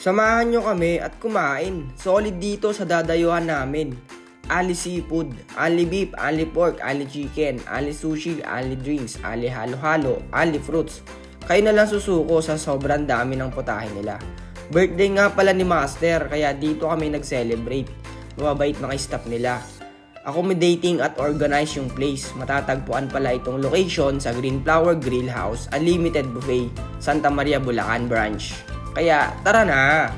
Samahan nyo kami at kumain. Solid dito sa dadayuhan namin. Ali seafood, ali beef, ali pork, ali chicken, ali sushi, ali drinks, ali halo-halo, ali fruits. Kayo na lang susuko sa sobrang dami ng putahe nila. Birthday nga pala ni Master, kaya dito kami nag-celebrate. Mababait mga staff nila. Accommodating at organize yung place. Matatagpuan pala itong location sa Green Flower Grill House, Unlimited Buffet, Santa Maria, Bulacan Branch. Kaya tara na!